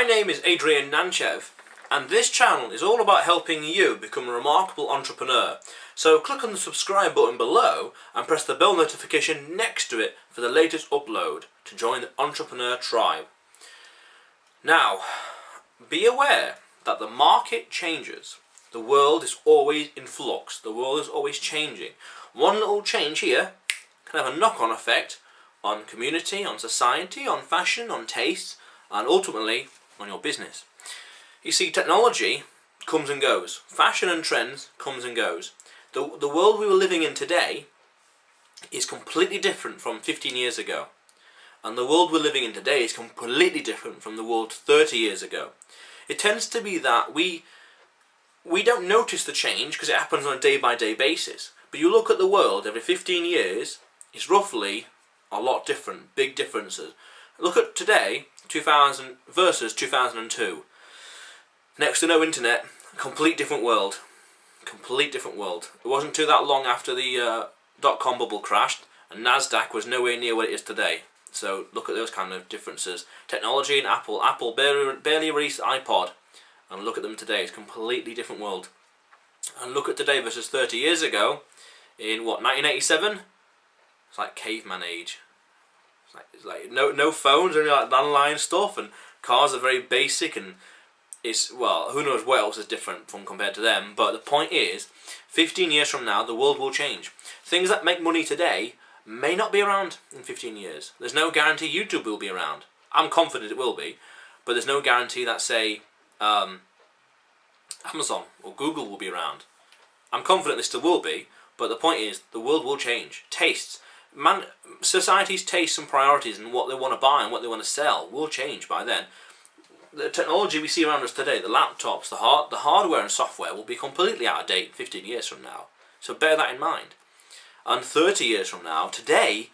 name is Adrian Nanchev, and this channel is all about helping you become a remarkable entrepreneur. So click on the subscribe button below and press the bell notification next to it for the latest upload to join the entrepreneur tribe. Now, be aware that the market changes. The world is always in flux. The world is always changing. One little change here can have a knock-on effect on community, on society, on fashion, on taste, and ultimately on your business. You see, technology comes and goes. Fashion and trends comes and goes. The world we were living in today is completely different from 15 years ago. And the world we're living in today is completely different from the world 30 years ago. It tends to be that we don't notice the change because it happens on a day-by-day basis. But you look at the world every 15 years, it's roughly a lot different, big differences. Look at today, 2000 versus 2002. Next to no internet, complete different world. Complete different world. It wasn't too that long after the dot-com bubble crashed, and NASDAQ was nowhere near what it is today. So look at those kind of differences. Technology and Apple. Apple barely released iPod, and look at them today. It's a completely different world. And look at today versus 30 years ago. In what, 1987? It's like caveman age. It's like no phones, only like landline stuff, and cars are very basic, and it's, well, who knows what else is different from compared to them. But the point is, 15 years from now, the world will change. Things that make money today may not be around in 15 years. There's no guarantee YouTube will be around. I'm confident it will be, but there's no guarantee that, say, Amazon or Google will be around. I'm confident they still will be, but the point is, the world will change. Tastes. Society's tastes and priorities and what they want to buy and what they want to sell will change by then. The technology we see around us today, the laptops, the hardware and software will be completely out of date 15 years from now. So bear that in mind. And 30 years from now, today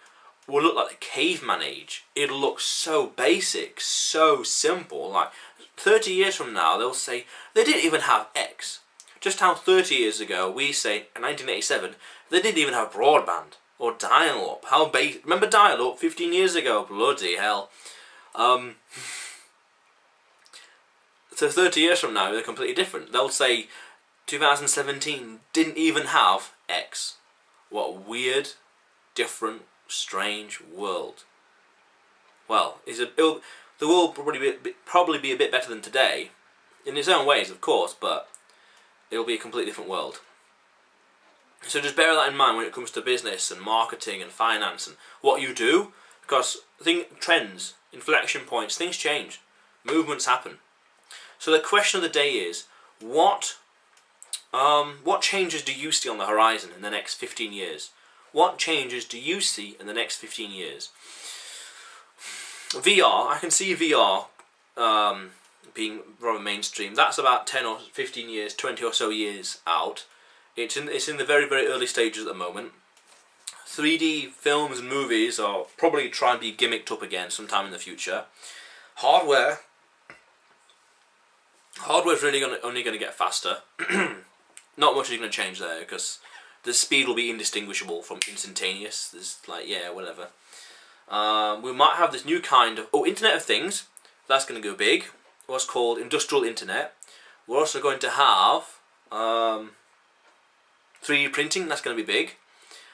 will look like the caveman age. It'll look so basic, so simple. Like 30 years from now, they'll say they didn't even have X. Just how 30 years ago, we say in 1987, they didn't even have broadband or dial-up. How basic? Remember dial-up 15 years ago? Bloody hell. So 30 years from now, they're completely different. They'll say 2017 didn't even have X. What a weird, different, strange world. Well, the world will probably be a bit better than today, in its own ways, of course, but it'll be a completely different world. So just bear that in mind when it comes to business and marketing and finance and what you do, because trends, inflection points, things change, movements happen. So the question of the day is, what changes do you see on the horizon in the next 15 years? What changes do you see in the next 15 years? VR, I can see VR being rather mainstream. That's about 10 or 15 years, 20 or so years out. It's in the very, very early stages at the moment. 3D films and movies are probably trying to be gimmicked up again sometime in the future. Hardware's really only going to get faster. Not much is going to change there because the speed will be indistinguishable from instantaneous. There's like, yeah, whatever. We might have this new kind of Internet of Things. That's going to go big. What's called industrial internet. We're also going to have 3D printing. That's going to be big.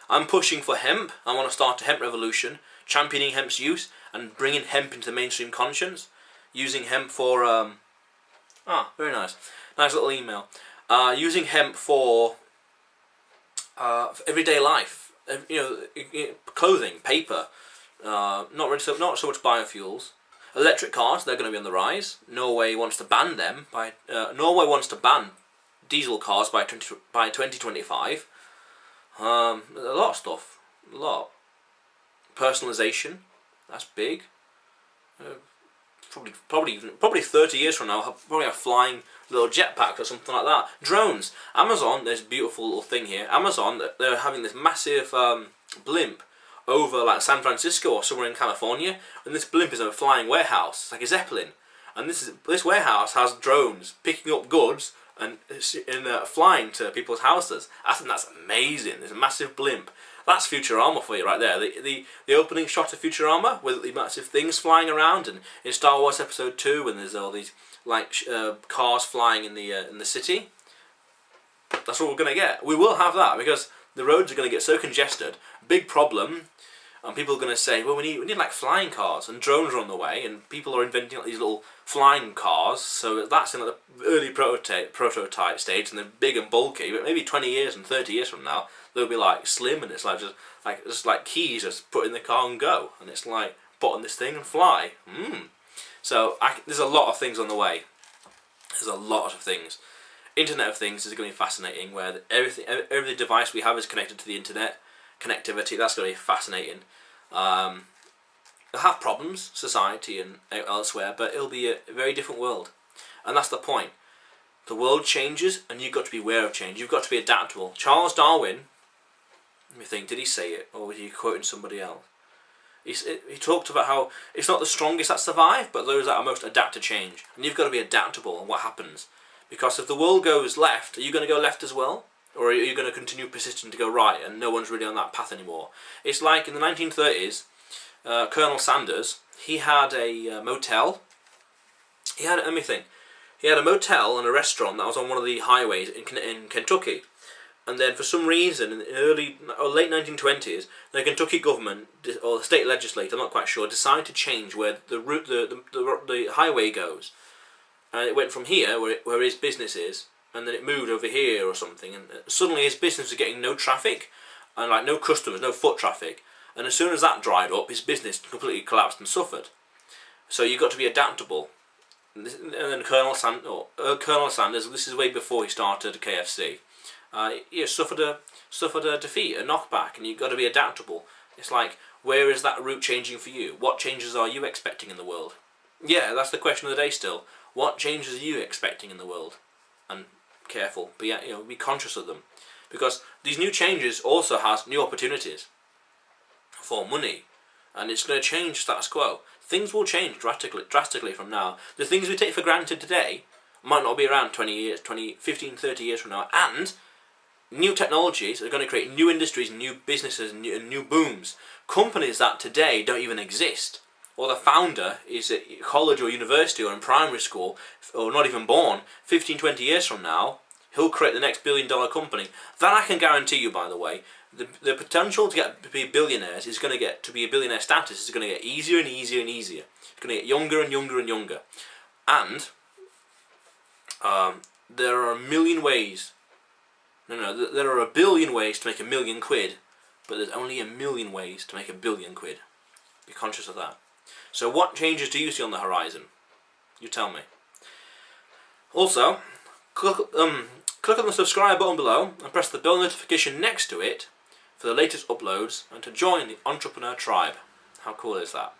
I'm pushing for hemp. I want to start a hemp revolution, championing hemp's use and bringing hemp into the mainstream conscience. Using hemp for very nice. Nice little email. Using hemp for everyday life. Clothing, paper. Not so much biofuels. Electric cars, they're going to be on the rise. Norway wants to ban them. Norway wants to ban diesel cars by 2025. A lot of stuff. A lot. Personalization. That's big. Probably 30 years from now, I'll probably have flying little jetpacks or something like that. Drones. Amazon, there's a beautiful little thing here. Amazon, they're having this massive blimp over like San Francisco or somewhere in California, and this blimp is a flying warehouse. It's like a Zeppelin. And this warehouse has drones picking up goods and flying to people's houses. I think that's amazing. There's a massive blimp. That's Futurama for you right there. The opening shot of Futurama with the massive things flying around, and in Star Wars Episode 2 when there's all these like cars flying in the city. That's what we're going to get. We will have that because the roads are going to get so congested. Big problem. And people are going to say, well, we need like flying cars, and drones are on the way, and people are inventing like, these little flying cars. So that's in the early prototype stage, and they're big and bulky. But maybe 20 years and 30 years from now, they'll be like slim, and it's like just like keys, just put in the car and go, and it's like put on this thing and fly. So there's a lot of things on the way. There's a lot of things. Internet of Things is going to be fascinating, where every device we have is connected to the internet. Connectivity, that's going to be fascinating. It'll have problems, society and elsewhere, but it'll be a very different world. And that's the point. The world changes, and you've got to be aware of change. You've got to be adaptable. Charles Darwin, let me think, did he say it, or was he quoting somebody else? He talked about how it's not the strongest that survive, but those that are most adapt to change. And you've got to be adaptable on what happens. Because if the world goes left, are you going to go left as well? Or are you going to continue persisting to go right, and no one's really on that path anymore? It's like in the 1930s, Colonel Sanders, he had a motel. Let me think. He had a motel and a restaurant that was on one of the highways in Kentucky. And then for some reason, in the early or late 1920s, the Kentucky government, or the state legislature, I'm not quite sure, decided to change where the highway goes. And it went from here, where his business is, and then it moved over here or something, and suddenly his business was getting no traffic, and like no customers, no foot traffic, and as soon as that dried up, his business completely collapsed and suffered. So you've got to be adaptable. And then Colonel Sanders, this is way before he started KFC, he suffered a defeat, a knockback, and you've got to be adaptable. It's like, where is that route changing for you? What changes are you expecting in the world? Yeah, that's the question of the day still. What changes are you expecting in the world? And careful, be conscious of them, because these new changes also has new opportunities for money, and it's going to change status quo. Things will change drastically from now. The things we take for granted today might not be around 20 years, 15, 30 years from now, and new technologies are going to create new industries, new businesses, and new booms. Companies that today don't even exist, or the founder is at college or university or in primary school, or not even born, 15, 20 years from now, he'll create the next billion-dollar company. That I can guarantee you, by the way. The potential to be billionaires is going to get to be a billionaire status is going to get easier and easier and easier. It's going to get younger and younger and younger. And there are a million ways. There are a billion ways to make £1 million, but there's only 1 million ways to make £1 billion. Be conscious of that. So what changes do you see on the horizon? You tell me. Also, click on the subscribe button below and press the bell notification next to it for the latest uploads and to join the entrepreneur tribe. How cool is that?